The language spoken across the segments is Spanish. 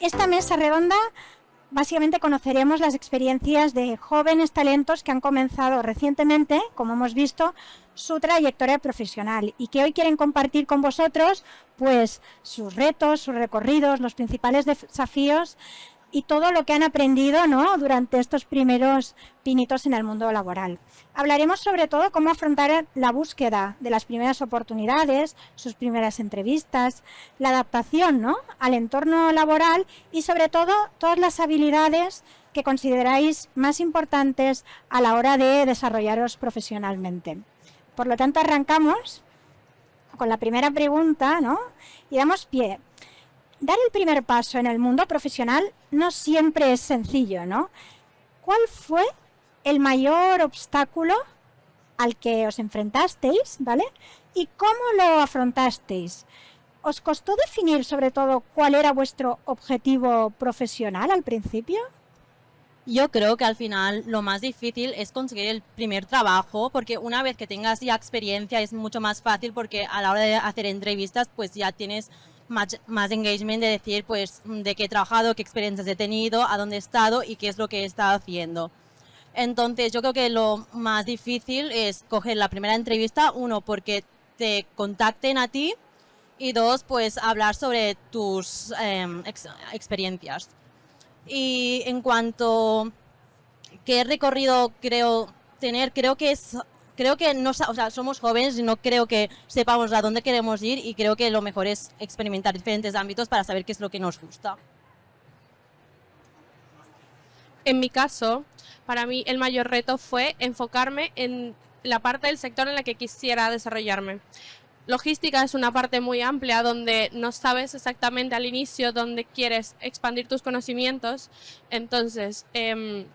Esta mesa redonda básicamente conoceremos las experiencias de jóvenes talentos que han comenzado recientemente, como hemos visto, su trayectoria profesional y que hoy quieren compartir con vosotros pues, sus retos, sus recorridos, los principales desafíos y todo lo que han aprendido, ¿no?, durante estos primeros pinitos en el mundo laboral. Hablaremos sobre todo cómo afrontar la búsqueda de las primeras oportunidades, sus primeras entrevistas, la adaptación, ¿no?, al entorno laboral y sobre todo todas las habilidades que consideráis más importantes a la hora de desarrollaros profesionalmente. Por lo tanto, arrancamos con la primera pregunta, ¿no?, y damos pie. Dar el primer paso en el mundo profesional no siempre es sencillo, ¿no? ¿Cuál fue el mayor obstáculo al que os enfrentasteis, ¿vale? ¿Y cómo lo afrontasteis? ¿Os costó definir sobre todo cuál era vuestro objetivo profesional al principio? Yo creo que al final lo más difícil es conseguir el primer trabajo, porque una vez que tengas ya experiencia es mucho más fácil, porque a la hora de hacer entrevistas pues ya tienes más engagement de decir pues de qué he trabajado, qué experiencias he tenido, a dónde he estado y qué es lo que he estado haciendo. Entonces yo creo que lo más difícil es coger la primera entrevista, uno, porque te contacten a ti y dos, pues hablar sobre tus experiencias. Y en cuanto qué recorrido creo tener, creo que no, o sea, somos jóvenes y no creo que sepamos a dónde queremos ir, y creo que lo mejor es experimentar diferentes ámbitos para saber qué es lo que nos gusta. En mi caso, para mí el mayor reto fue enfocarme en la parte del sector en la que quisiera desarrollarme. Logística es una parte muy amplia donde no sabes exactamente al inicio dónde quieres expandir tus conocimientos. Entonces, en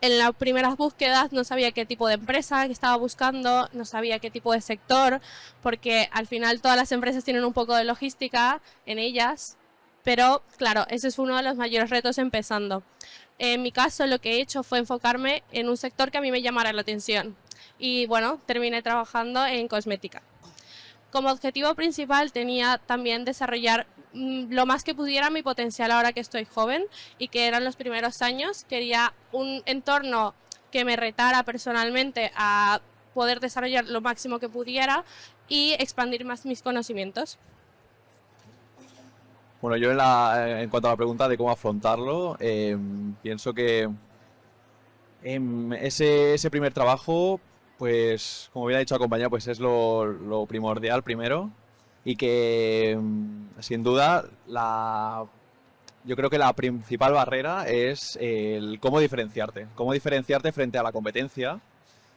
las primeras búsquedas no sabía qué tipo de empresa que estaba buscando, no sabía qué tipo de sector, porque al final todas las empresas tienen un poco de logística en ellas, pero claro, ese es uno de los mayores retos empezando. En mi caso, lo que he hecho fue enfocarme en un sector que a mí me llamara la atención y bueno, terminé trabajando en cosmética. Como objetivo principal tenía también desarrollar lo más que pudiera mi potencial ahora que estoy joven y que eran los primeros años. Quería un entorno que me retara personalmente a poder desarrollar lo máximo que pudiera y expandir más mis conocimientos. Bueno, yo en cuanto a la pregunta de cómo afrontarlo, pienso que ese primer trabajo, pues como bien ha dicho la compañera, pues es lo primordial primero, y que sin duda yo creo que la principal barrera es el cómo diferenciarte frente a la competencia.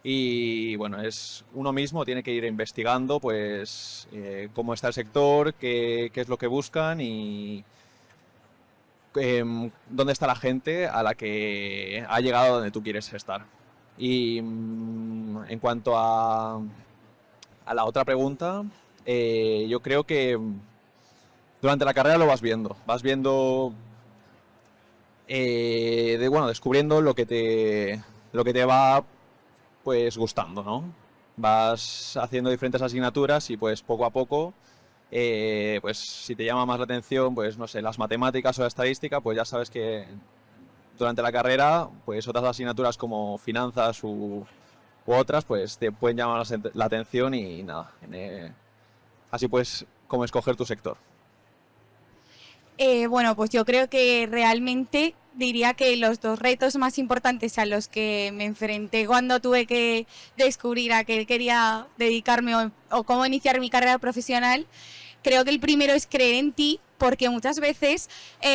Y bueno, es uno mismo tiene que ir investigando pues cómo está el sector, qué es lo que buscan y dónde está la gente a la que ha llegado donde tú quieres estar. Y en cuanto a la otra pregunta, yo creo que durante la carrera lo vas viendo descubriendo lo que te va pues gustando, ¿no? Vas haciendo diferentes asignaturas y pues poco a poco, pues si te llama más la atención, pues no sé, las matemáticas o la estadística, pues ya sabes que durante la carrera, pues otras asignaturas como finanzas u otras, pues te pueden llamar la atención y nada, así pues como escoger tu sector. Bueno, pues yo creo que realmente diría que los dos retos más importantes a los que me enfrenté cuando tuve que descubrir a qué quería dedicarme o cómo iniciar mi carrera profesional, creo que el primero es creer en ti, porque muchas veces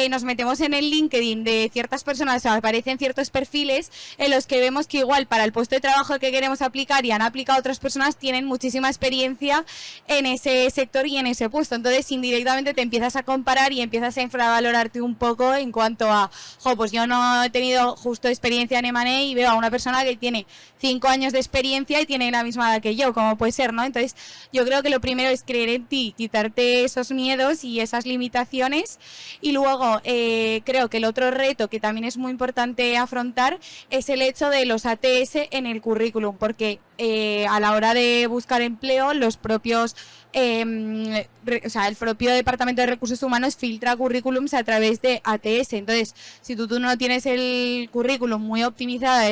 nos metemos en el LinkedIn de ciertas personas, o aparecen ciertos perfiles en los que vemos que igual para el puesto de trabajo que queremos aplicar y han aplicado otras personas tienen muchísima experiencia en ese sector y en ese puesto. Entonces indirectamente te empiezas a comparar y empiezas a infravalorarte un poco en cuanto a, pues yo no he tenido justo experiencia en M&A y veo a una persona que tiene 5 años de experiencia y tiene la misma edad que yo, como puede ser, ¿no? Entonces yo creo que lo primero es creer en ti, quitarte esos miedos y esas limitaciones. Y luego creo que el otro reto que también es muy importante afrontar es el hecho de los ATS en el currículum, porque a la hora de buscar empleo, los propios, o sea, el propio Departamento de Recursos Humanos filtra currículums a través de ATS. Entonces, si tú no tienes el currículum muy optimizado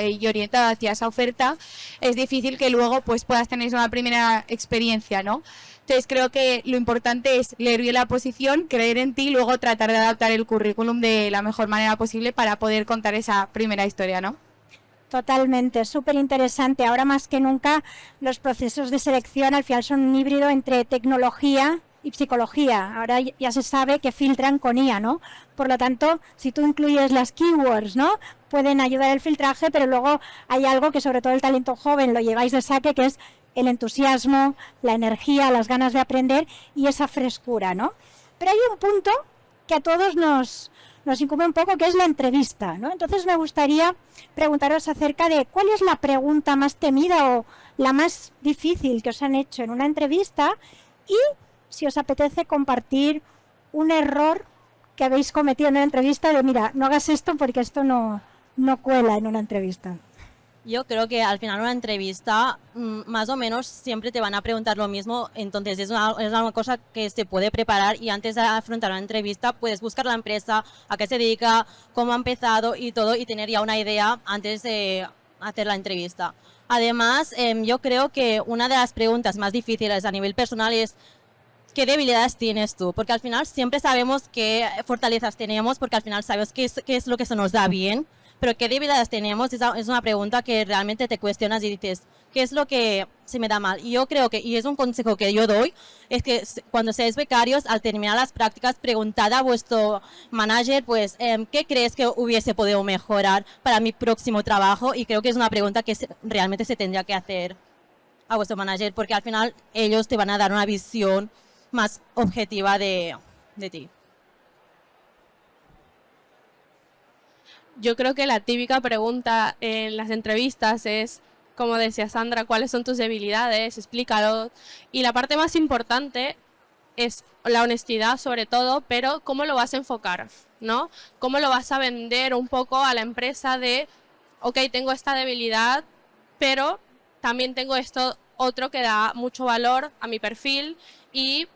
y orientado hacia esa oferta, es difícil que luego pues puedas tener una primera experiencia, ¿no? Entonces creo que lo importante es leer bien la posición, creer en ti y luego tratar de adaptar el currículum de la mejor manera posible para poder contar esa primera historia, ¿no? Totalmente, súper interesante. Ahora más que nunca los procesos de selección al final son un híbrido entre tecnología y psicología. Ahora ya se sabe que filtran con IA, ¿no? Por lo tanto, si tú incluyes las keywords, ¿no? Pueden ayudar al filtraje, pero luego hay algo que sobre todo el talento joven lo lleváis de saque, que es el entusiasmo, la energía, las ganas de aprender y esa frescura, ¿no? Pero hay un punto que a todos nos incumbe un poco, que es la entrevista, ¿no? Entonces me gustaría preguntaros acerca de cuál es la pregunta más temida o la más difícil que os han hecho en una entrevista y si os apetece compartir un error que habéis cometido en una entrevista de, mira, no hagas esto porque esto no cuela en una entrevista. Yo creo que al final una entrevista más o menos siempre te van a preguntar lo mismo, entonces es una cosa que se puede preparar y antes de afrontar una entrevista puedes buscar la empresa, a qué se dedica, cómo ha empezado y todo y tener ya una idea antes de hacer la entrevista. Además, yo creo que una de las preguntas más difíciles a nivel personal es ¿qué debilidades tienes tú? Porque al final siempre sabemos qué fortalezas tenemos, porque al final sabes qué es lo que se nos da bien. Pero ¿qué debilidades tenemos? Es una pregunta que realmente te cuestionas y dices, ¿qué es lo que se me da mal? Y yo creo que, y es un consejo que yo doy, es que cuando seáis becarios, al terminar las prácticas, preguntad a vuestro manager, pues, ¿qué crees que hubiese podido mejorar para mi próximo trabajo? Y creo que es una pregunta que realmente se tendría que hacer a vuestro manager, porque al final ellos te van a dar una visión más objetiva de ti. Yo creo que la típica pregunta en las entrevistas es, como decía Sandra, ¿cuáles son tus debilidades? Explícalo. Y la parte más importante es la honestidad sobre todo, pero ¿cómo lo vas a enfocar? ¿No? ¿Cómo lo vas a vender un poco a la empresa de, ok, tengo esta debilidad, pero también tengo esto otro que da mucho valor a mi perfil y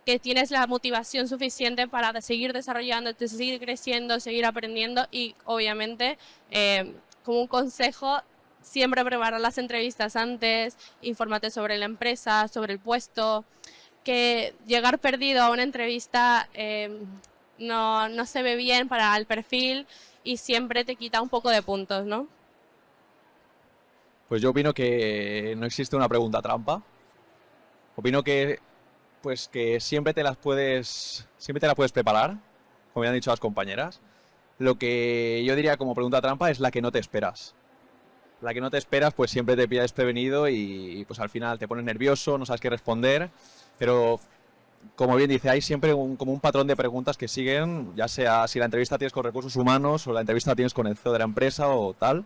que tienes la motivación suficiente para seguir desarrollándote, seguir creciendo, seguir aprendiendo y obviamente como un consejo siempre preparar las entrevistas antes, infórmate sobre la empresa, sobre el puesto, que llegar perdido a una entrevista no se ve bien para el perfil y siempre te quita un poco de puntos, ¿no? Pues yo opino que no existe una pregunta trampa. Opino que pues que siempre te la puedes preparar, como ya han dicho las compañeras. Lo que yo diría como pregunta trampa es la que no te esperas. La que no te esperas, pues siempre te pillas desprevenido y pues al final te pones nervioso, no sabes qué responder, pero como bien dice, hay siempre como un patrón de preguntas que siguen, ya sea si la entrevista tienes con recursos humanos o la entrevista tienes con el CEO de la empresa o tal,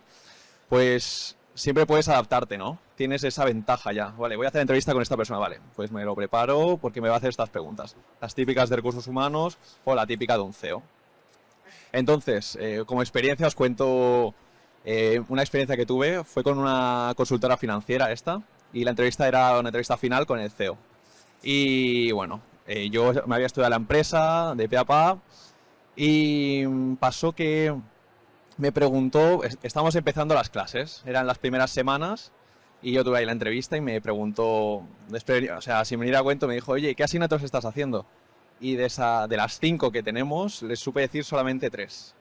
pues siempre puedes adaptarte, ¿no? Tienes esa ventaja ya. Vale, voy a hacer entrevista con esta persona, vale, pues me lo preparo porque me va a hacer estas preguntas. Las típicas de recursos humanos o la típica de un CEO. Entonces, como experiencia os cuento una experiencia que tuve. Fue con una consultora financiera esta y la entrevista era una entrevista final con el CEO. Y bueno, yo me había estudiado la empresa de pe a pa y pasó que me preguntó, estábamos empezando las clases, eran las primeras semanas y yo tuve ahí la entrevista y me preguntó, o sea, sin venir a cuento, me dijo, oye, ¿qué asignaturas estás haciendo? Y de las 5 que tenemos, les supe decir solamente 3.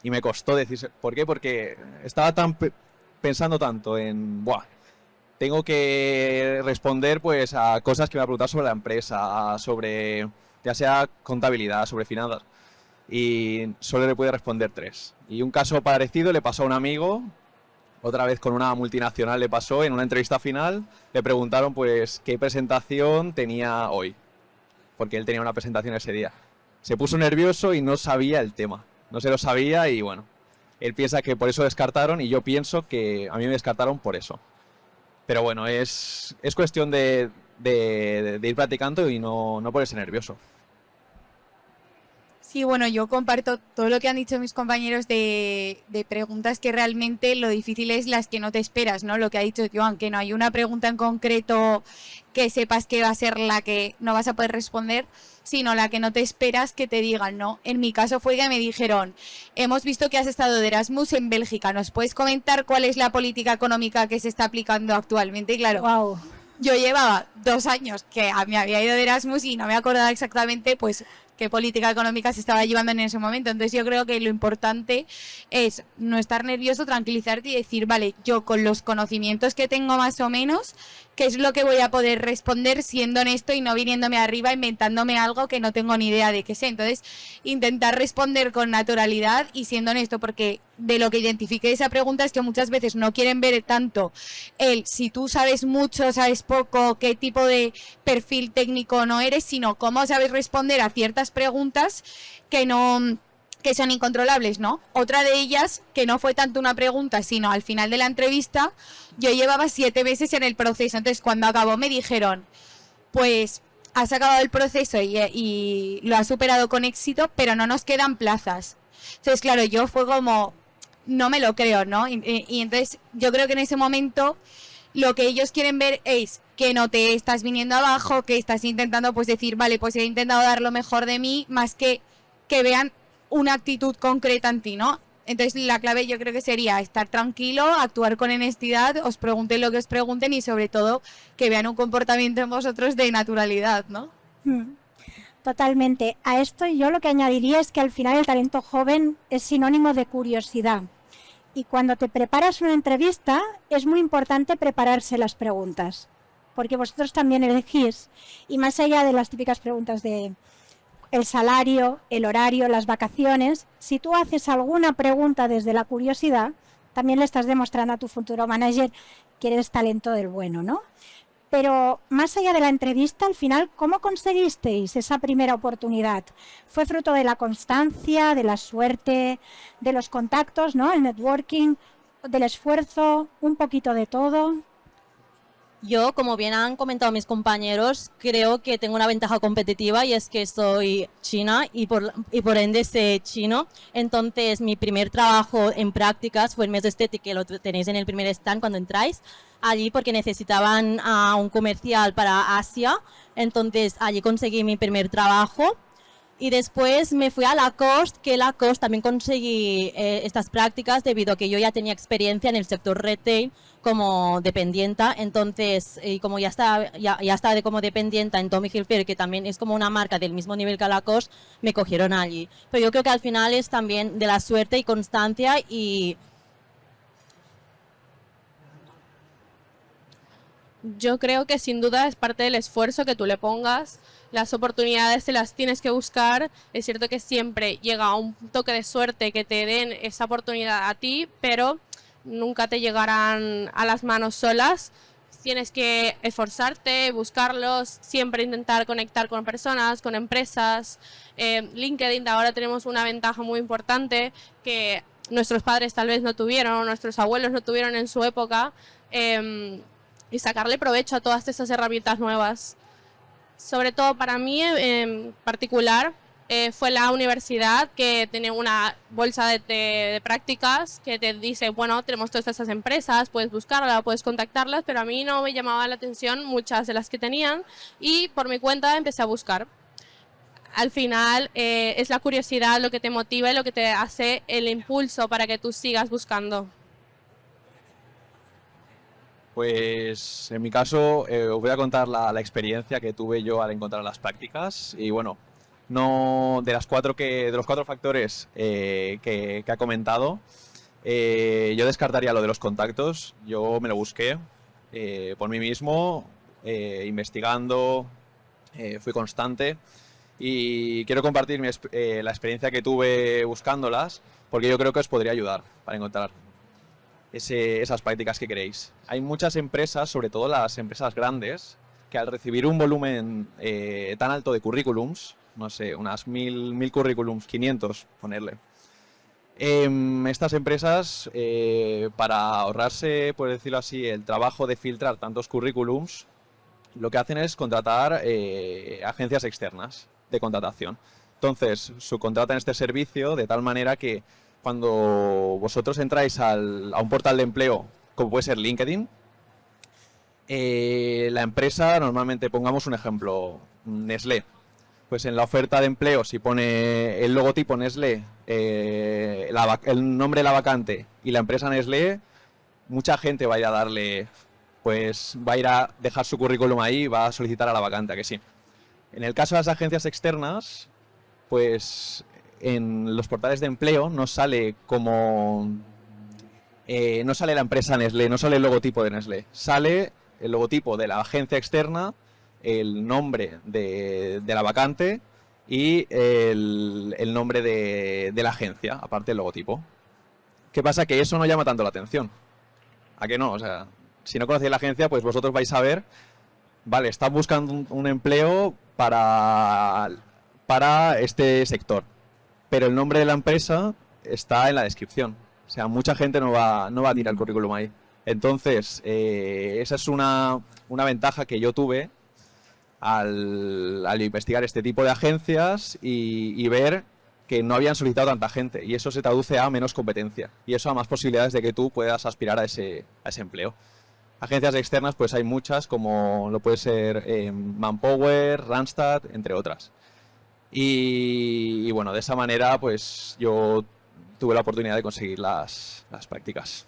Y me costó decir, ¿por qué? Porque estaba pensando tanto en, tengo que responder pues a cosas que me va a preguntar sobre la empresa, sobre, ya sea contabilidad, sobre finanzas. Y solo le pude responder 3. Y un caso parecido le pasó a un amigo, otra vez con una multinacional le pasó, en una entrevista final, le preguntaron pues qué presentación tenía hoy, porque él tenía una presentación ese día. Se puso nervioso y no sabía el tema, no se lo sabía y bueno, él piensa que por eso descartaron y yo pienso que a mí me descartaron por eso. Pero bueno, es cuestión de ir practicando y no ponerse nervioso. Sí, bueno, yo comparto todo lo que han dicho mis compañeros de preguntas que realmente lo difícil es las que no te esperas, ¿no? Lo que ha dicho Joan, que no hay una pregunta en concreto que sepas que va a ser la que no vas a poder responder, sino la que no te esperas que te digan, ¿no? En mi caso fue que me dijeron, hemos visto que has estado de Erasmus en Bélgica, ¿nos puedes comentar cuál es la política económica que se está aplicando actualmente? Y claro, Wow. yo llevaba 2 años que me había ido de Erasmus y no me acordaba exactamente, pues, qué política económica se estaba llevando en ese momento. Entonces yo creo que lo importante es no estar nervioso, tranquilizarte y decir, vale, yo con los conocimientos que tengo más o menos, ¿qué es lo que voy a poder responder siendo honesto y no viniéndome arriba inventándome algo que no tengo ni idea de qué sé? Entonces intentar responder con naturalidad y siendo honesto, porque de lo que identifiqué esa pregunta es que muchas veces no quieren ver tanto el si tú sabes mucho, sabes poco, qué tipo de perfil técnico no eres, sino cómo sabes responder a ciertas preguntas que son incontrolables, ¿no? Otra de ellas, que no fue tanto una pregunta, sino al final de la entrevista, yo llevaba 7 meses en el proceso, entonces cuando acabó me dijeron, pues has acabado el proceso y lo has superado con éxito, pero no nos quedan plazas. Entonces, claro, yo fue como, no me lo creo, ¿no? Y entonces yo creo que en ese momento lo que ellos quieren ver es que no te estás viniendo abajo, que estás intentando pues decir, vale, pues he intentado dar lo mejor de mí, más que vean una actitud concreta en ti, ¿no? Entonces la clave yo creo que sería estar tranquilo, actuar con honestidad, os pregunten lo que os pregunten y sobre todo que vean un comportamiento en vosotros de naturalidad, ¿no? Totalmente. A esto yo lo que añadiría es que al final el talento joven es sinónimo de curiosidad. Y cuando te preparas una entrevista es muy importante prepararse las preguntas, porque vosotros también elegís, y más allá de las típicas preguntas de el salario, el horario, las vacaciones, si tú haces alguna pregunta desde la curiosidad, también le estás demostrando a tu futuro manager que eres talento del bueno, ¿no? Pero más allá de la entrevista, al final, ¿cómo conseguisteis esa primera oportunidad? ¿Fue fruto de la constancia, de la suerte, de los contactos, ¿no? El networking, del esfuerzo, un poquito de todo? Yo, como bien han comentado mis compañeros, creo que tengo una ventaja competitiva y es que soy china y por ende sé chino. Entonces, mi primer trabajo en prácticas fue el mes de estética, que lo tenéis en el primer stand cuando entráis. Allí porque necesitaban a un comercial para Asia, entonces allí conseguí mi primer trabajo. Y después me fui a Lacoste, que Lacoste también conseguí estas prácticas debido a que yo ya tenía experiencia en el sector retail como dependienta. Entonces, como ya estaba como dependienta en Tommy Hilfiger, que también es como una marca del mismo nivel que Lacoste, me cogieron allí. Pero yo creo que al final es también de la suerte y constancia y... Yo creo que sin duda es parte del esfuerzo que tú le pongas. Las oportunidades te las tienes que buscar. Es cierto que siempre llega un toque de suerte que te den esa oportunidad a ti, pero nunca te llegarán a las manos solas. Tienes que esforzarte, buscarlos, siempre intentar conectar con personas, con empresas. LinkedIn ahora tenemos una ventaja muy importante que nuestros padres tal vez no tuvieron, nuestros abuelos no tuvieron en su época. Y sacarle provecho a todas estas herramientas nuevas. Sobre todo para mí en particular fue la universidad, que tiene una bolsa de prácticas que te dice, bueno, tenemos todas estas empresas, puedes buscarlas, puedes contactarlas, pero a mí no me llamaba la atención muchas de las que tenían y por mi cuenta empecé a buscar. Al final es la curiosidad lo que te motiva y lo que te hace el impulso para que tú sigas buscando. Pues en mi caso os voy a contar la experiencia que tuve yo al encontrar las prácticas y bueno, no de los 4 factores que ha comentado, yo descartaría lo de los contactos. Yo me lo busqué por mí mismo, investigando, fui constante y quiero compartir la experiencia que tuve buscándolas porque yo creo que os podría ayudar para encontrar esas prácticas que queréis. Hay muchas empresas, sobre todo las empresas grandes, que al recibir un volumen tan alto de currículums, no sé, unas 1000 currículums, 500, ponerle, estas empresas, para ahorrarse, por decirlo así, el trabajo de filtrar tantos currículums, lo que hacen es contratar agencias externas de contratación. Entonces, subcontratan este servicio de tal manera que cuando vosotros entráis a un portal de empleo, como puede ser LinkedIn, la empresa, normalmente, pongamos un ejemplo, Nestlé. Pues en la oferta de empleo, si pone el logotipo Nestlé, el nombre de la vacante y la empresa Nestlé, mucha gente va a ir a darle, pues va a ir a dejar su currículum ahí y va a solicitar a la vacante, ¿a que sí? En el caso de las agencias externas, pues en los portales de empleo no sale como... no sale la empresa Nestlé, no sale el logotipo de Nestlé, sale el logotipo de la agencia externa, el nombre de la vacante y el nombre de la agencia, aparte del logotipo. ¿Qué pasa? Que eso no llama tanto la atención. ¿A qué no? O sea, si no conocéis la agencia, pues vosotros vais a ver, vale, están buscando un empleo para este sector, pero el nombre de la empresa está en la descripción. O sea, mucha gente no va a tirar el currículum ahí. Entonces, esa es una ventaja que yo tuve al investigar este tipo de agencias y ver que no habían solicitado tanta gente, y eso se traduce a menos competencia y eso a más posibilidades de que tú puedas aspirar a ese empleo. Agencias externas pues hay muchas, como lo puede ser Manpower, Randstad, entre otras. Y bueno, de esa manera pues yo tuve la oportunidad de conseguir las prácticas.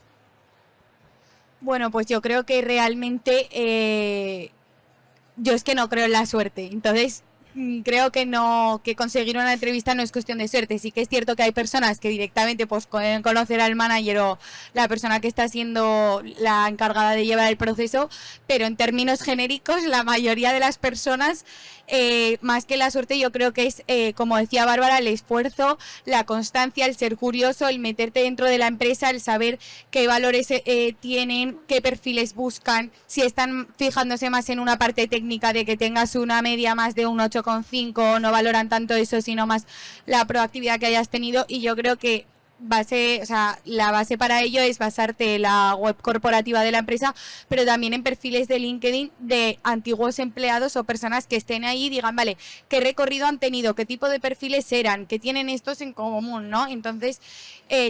Bueno, pues yo creo que realmente yo es que no creo en la suerte. Entonces, creo que no, que conseguir una entrevista no es cuestión de suerte. Sí que es cierto que hay personas que directamente pues pueden conocer al manager o la persona que está siendo la encargada de llevar el proceso, pero en términos genéricos la mayoría de las personas, más que la suerte, yo creo que es, como decía Bárbara, el esfuerzo, la constancia, el ser curioso, el meterte dentro de la empresa, el saber qué valores tienen, qué perfiles buscan, si están fijándose más en una parte técnica de que tengas una media más de un 8,5, no valoran tanto eso, sino más la proactividad que hayas tenido. Y yo creo que la base para ello es basarte en la web corporativa de la empresa, pero también en perfiles de LinkedIn de antiguos empleados o personas que estén ahí y digan, vale, qué recorrido han tenido, qué tipo de perfiles eran, qué tienen estos en común, ¿no? Entonces,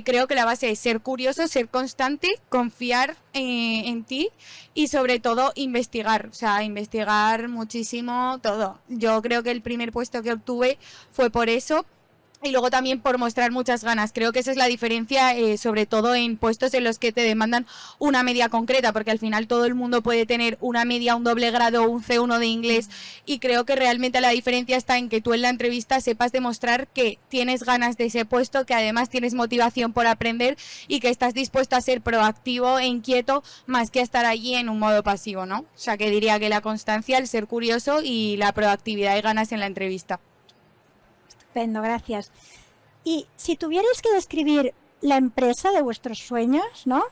creo que la base es ser curioso, ser constante, confiar en ti y sobre todo investigar, o sea, investigar muchísimo todo. Yo creo que el primer puesto que obtuve fue por eso. Y luego también por mostrar muchas ganas. Creo que esa es la diferencia, sobre todo en puestos en los que te demandan una media concreta, porque al final todo el mundo puede tener una media, un doble grado, un C1 de inglés, y creo que realmente la diferencia está en que tú en la entrevista sepas demostrar que tienes ganas de ese puesto, que además tienes motivación por aprender y que estás dispuesto a ser proactivo e inquieto más que a estar allí en un modo pasivo, ¿no? O sea, que diría que la constancia, el ser curioso y la proactividad y ganas en la entrevista. Estupendo, gracias. Y si tuvierais que describir la empresa de vuestros sueños, ¿no?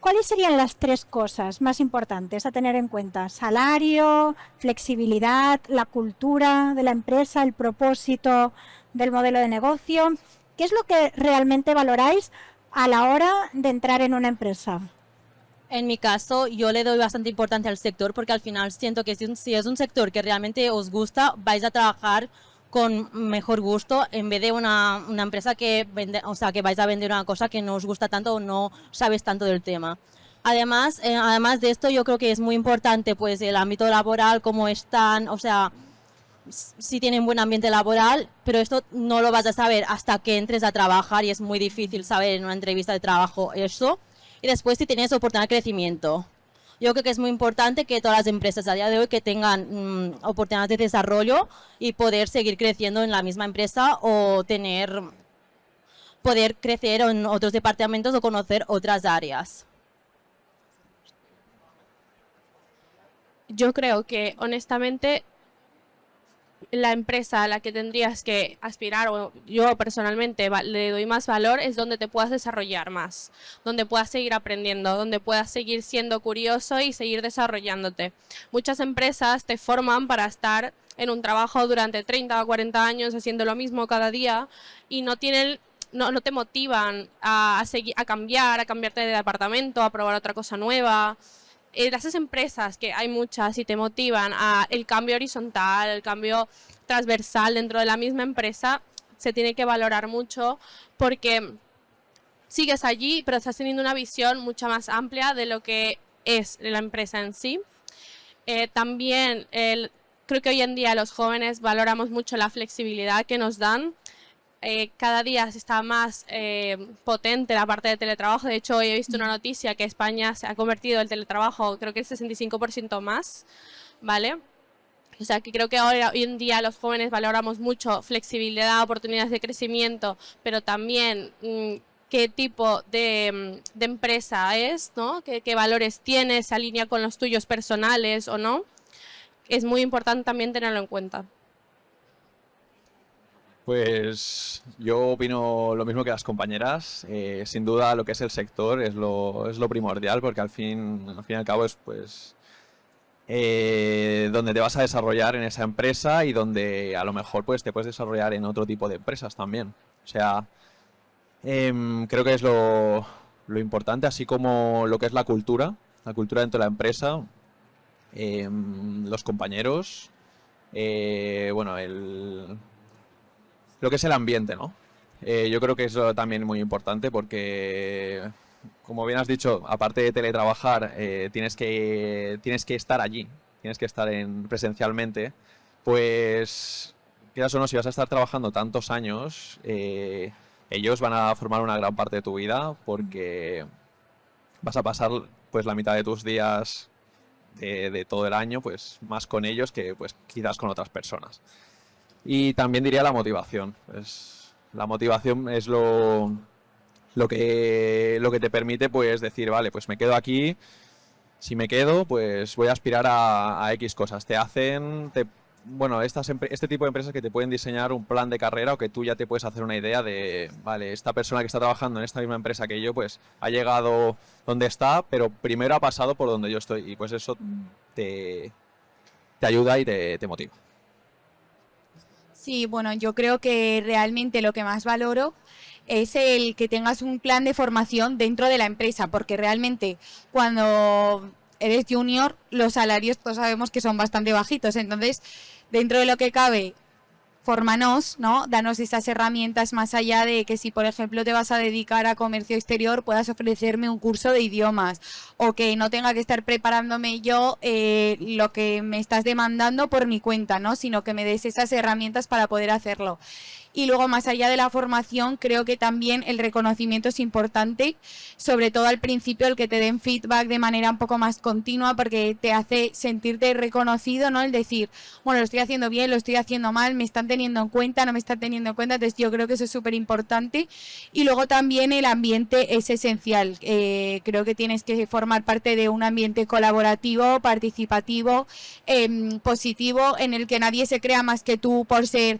¿Cuáles serían las 3 cosas más importantes a tener en cuenta? Salario, flexibilidad, la cultura de la empresa, el propósito del modelo de negocio. ¿Qué es lo que realmente valoráis a la hora de entrar en una empresa? En mi caso, yo le doy bastante importancia al sector porque al final siento que si es un sector que realmente os gusta, vais a trabajar con mejor gusto en vez de una empresa que vende, o sea, que vais a vender una cosa que no os gusta tanto o no sabes tanto del tema. Además de esto, yo creo que es muy importante pues el ámbito laboral, cómo están, o sea, si tienen buen ambiente laboral, pero esto no lo vas a saber hasta que entres a trabajar y es muy difícil saber en una entrevista de trabajo eso. Y después si tienes oportunidad de crecimiento. Yo creo que es muy importante que todas las empresas a día de hoy que tengan oportunidades de desarrollo y poder seguir creciendo en la misma empresa o poder crecer en otros departamentos o conocer otras áreas. Yo creo que honestamente la empresa a la que tendrías que aspirar, o yo personalmente le doy más valor, es donde te puedas desarrollar más, donde puedas seguir aprendiendo, donde puedas seguir siendo curioso y seguir desarrollándote. Muchas empresas te forman para estar en un trabajo durante 30 o 40 años haciendo lo mismo cada día y no te motivan a cambiarte de departamento, a probar otra cosa nueva. esas empresas, que hay muchas y te motivan a el cambio horizontal, el cambio transversal dentro de la misma empresa, se tiene que valorar mucho porque sigues allí, pero estás teniendo una visión mucho más amplia de lo que es la empresa en sí. También creo que hoy en día los jóvenes valoramos mucho la flexibilidad que nos dan. Cada día está más potente la parte de teletrabajo. De hecho, hoy he visto una noticia que España se ha convertido el teletrabajo, creo que el 65% más, ¿vale? O sea, que creo que hoy en día los jóvenes valoramos mucho flexibilidad, oportunidades de crecimiento, pero también qué tipo de empresa es, ¿no? ¿Qué valores tiene? ¿Se alinea con los tuyos personales o no? Es muy importante también tenerlo en cuenta. Pues yo opino lo mismo que las compañeras. Sin duda lo que es el sector es lo primordial, porque al fin y al cabo es pues donde te vas a desarrollar en esa empresa y donde a lo mejor pues te puedes desarrollar en otro tipo de empresas también. O sea, creo que es lo importante, así como lo que es la cultura dentro de la empresa, los compañeros, bueno, lo que es el ambiente, ¿no? Yo creo que eso también es muy importante porque, como bien has dicho, aparte de teletrabajar, tienes que estar allí, tienes que estar presencialmente. Pues, quieras o no, si vas a estar trabajando tantos años, ellos van a formar una gran parte de tu vida porque vas a pasar pues la mitad de tus días de todo el año pues más con ellos que pues quizás con otras personas. Y también diría la motivación. La motivación es lo que te permite pues decir, vale, pues me quedo aquí. Si me quedo, pues voy a aspirar a X cosas. Bueno, este tipo de empresas que te pueden diseñar un plan de carrera o que tú ya te puedes hacer una idea de, vale, esta persona que está trabajando en esta misma empresa que yo, pues ha llegado donde está, pero primero ha pasado por donde yo estoy. Y pues eso te ayuda y te motiva. Sí, bueno, yo creo que realmente lo que más valoro es el que tengas un plan de formación dentro de la empresa, porque realmente cuando eres junior los salarios todos sabemos que son bastante bajitos, entonces dentro de lo que cabe, fórmanos, ¿no? Danos esas herramientas más allá de que si, por ejemplo, te vas a dedicar a comercio exterior, puedas ofrecerme un curso de idiomas o que no tenga que estar preparándome yo lo que me estás demandando por mi cuenta, ¿no? Sino que me des esas herramientas para poder hacerlo. Y luego, más allá de la formación, creo que también el reconocimiento es importante, sobre todo al principio, el que te den feedback de manera un poco más continua, porque te hace sentirte reconocido, ¿no? El decir, bueno, lo estoy haciendo bien, lo estoy haciendo mal, me están teniendo en cuenta, no me están teniendo en cuenta, entonces yo creo que eso es súper importante. Y luego también el ambiente es esencial. Creo que tienes que formar parte de un ambiente colaborativo, participativo, positivo, en el que nadie se crea más que tú por ser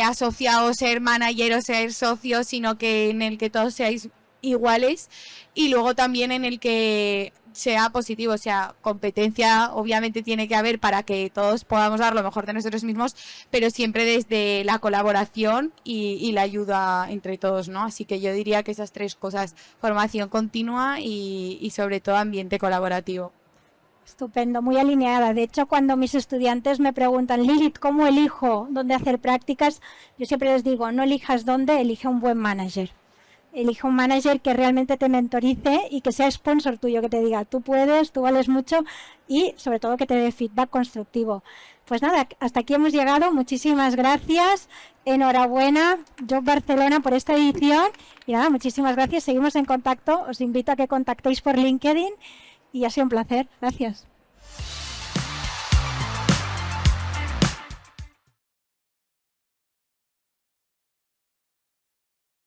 asociado, ser manager o ser socio, sino que en el que todos seáis iguales, y luego también en el que sea positivo, o sea, competencia obviamente tiene que haber para que todos podamos dar lo mejor de nosotros mismos, pero siempre desde la colaboración y la ayuda entre todos, ¿no? Así que yo diría que esas tres cosas, formación continua y sobre todo ambiente colaborativo. Estupendo, muy alineada. De hecho, cuando mis estudiantes me preguntan, Lilith, ¿cómo elijo dónde hacer prácticas? Yo siempre les digo, no elijas dónde, elige un buen manager. Elige un manager que realmente te mentorice y que sea sponsor tuyo, que te diga, tú puedes, tú vales mucho y sobre todo que te dé feedback constructivo. Pues nada, hasta aquí hemos llegado. Muchísimas gracias. Enhorabuena, Job Barcelona, por esta edición. Y nada, muchísimas gracias. Seguimos en contacto. Os invito a que contactéis por LinkedIn. Y ha sido un placer. Gracias.